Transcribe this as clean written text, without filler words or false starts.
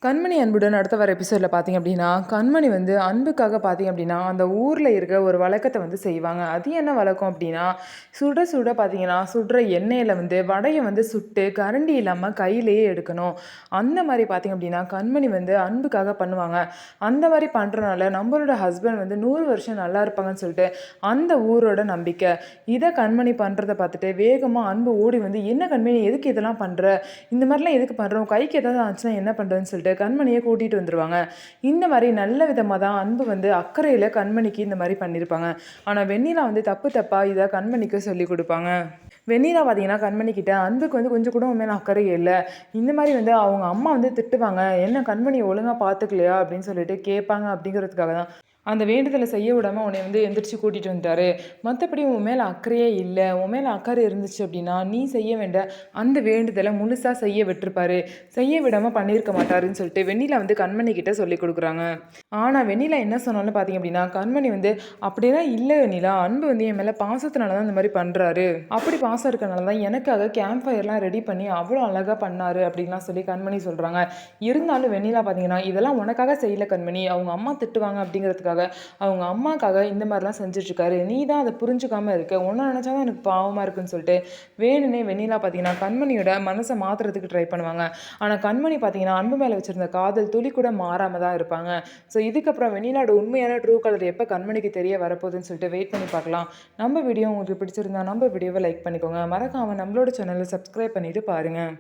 கண்மணி அன்புடன் அடுத்த வர எபிசோடில் பார்த்தீங்க அப்படின்னா கண்மணி வந்து அன்புக்காக பார்த்தீங்க அப்படின்னா அந்த ஊரில் இருக்க ஒரு வழக்கத்தை வந்து செய்வாங்க. அது என்ன வழக்கம் அப்படின்னா சுட சுட பார்த்தீங்கன்னா சுடுற எண்ணெயில் வந்து வடையை வந்து சுட்டு கரண்டி இல்லாமல் கையிலேயே எடுக்கணும். அந்த மாதிரி பார்த்தீங்க அப்படின்னா கண்மணி வந்து அன்புக்காக பண்ணுவாங்க. அந்த மாதிரி பண்ணுறனால நம்மளோட ஹஸ்பண்ட் வந்து 100 வருஷம் நல்லா இருப்பாங்கன்னு சொல்லிட்டு அந்த ஊரோட நம்பிக்கை. இதை கண்மணி பண்ணுறதை பார்த்துட்டு வேகமாக அன்பு ஓடி வந்து என்ன கண்மணி எதுக்கு இதெல்லாம் பண்ணுற, இந்த மாதிரிலாம் எதுக்கு பண்ணுறோம், கைக்கு ஏதாவது ஆச்சுன்னா என்ன பண்ணுறதுன்னு சொல்லிட்டு கண்மணியை கூட்டிகிட்டு வந்துடுவாங்க. இந்த மாதிரி நல்ல விதமாக தான் அன்பு வந்து அக்கறையில் கண்மணிக்கு இந்த மாதிரி பண்ணியிருப்பாங்க. ஆனால் வெண்ணிலா வந்து தப்பு தப்பாக இதை கண்மணிக்கு சொல்லி கொடுப்பாங்க. வெண்ணிலா பார்த்தீங்கன்னா கண்மணிக்கிட்ட அன்புக்கு வந்து கொஞ்சம் கூட மேலே அக்கறையே இல்லை, இந்த மாதிரி வந்து அவங்க அம்மா வந்து திட்டுவாங்க, என்ன கண்மணியை ஒழுங்காக பார்த்துக்கலையா அப்படின்னு சொல்லிட்டு கேட்பாங்க. அப்படிங்கிறதுக்காக தான் அந்த வேண்டுதலை செய்ய விடாமல் உன்னை வந்து எந்திரிச்சு கூட்டிகிட்டு வந்துட்டாரு. மற்றபடி உன் மேலே அக்கறையே இல்லை, உன் மேலே அக்கறை இருந்துச்சு அப்படின்னா நீ செய்ய வேண்ட அந்த வேண்டுதலை முழுசாக செய்ய விட்டுருப்பாரு, செய்ய விடாமல் பண்ணியிருக்க மாட்டாருன்னு சொல்லிட்டு வெண்ணிலா வந்து கண்மணி கிட்ட சொல்லி கொடுக்குறாங்க. ஆனால் வெண்ணிலா என்ன சொன்னாலும் பார்த்தீங்க அப்படின்னா கண்மணி வந்து அப்படிலாம் இல்லை வெண்ணிலா, அன்பு வந்து என் மேலே பாசத்தினால தான் இந்த மாதிரி பண்ணுறாரு, அப்படி பாசம் இருக்கனால தான் எனக்காக கேம்ப் ஃபயர்லாம் ரெடி பண்ணி அவ்வளோ அழகாக பண்ணாரு அப்படின்லாம் சொல்லி கண்மணி சொல்கிறாங்க. இருந்தாலும் வெண்ணிலா பார்த்தீங்கன்னா இதெல்லாம் உனக்காக செய்யலை கண்மணி, அவங்க அம்மா திட்டுவாங்க அப்படிங்கிறதுக்காக அவங்க அம்மாக்காக இந்த மாதிரிலாம் செஞ்சுட்ருக்காரு, நீ தான் அதை புரிஞ்சுக்காமல் இருக்க, ஒன்றை நினச்சாதான் எனக்கு பாவமாக இருக்குன்னு சொல்லிட்டு வேணுனே வெண்ணிலா பார்த்தீங்கன்னா கண்மணியோட மனசை மாற்றுறதுக்கு ட்ரை பண்ணுவாங்க. ஆனால் கண்மணி பார்த்தீங்கன்னா அன்பு மேலே வச்சுருந்த காதல் துளி கூட மாறாமல் தான் இருப்பாங்க. ஸோ இதுக்கப்புறம் வெண்ணிலாவோட உண்மையான ட்ரூ கலர் எப்போ கண்மணிக்கு தெரிய வரப்போகுதுன்னு சொல்லிட்டு வெயிட் பண்ணி பார்க்கலாம். நம்ம வீடியோ உங்களுக்கு பிடிச்சிருந்தா நம்ம வீடியோவை லைக் பண்ணிக்கோங்க, மறக்காமல் நம்மளோட சேனலை சப்ஸ்கிரைப் பண்ணிவிட்டு பாருங்கள்.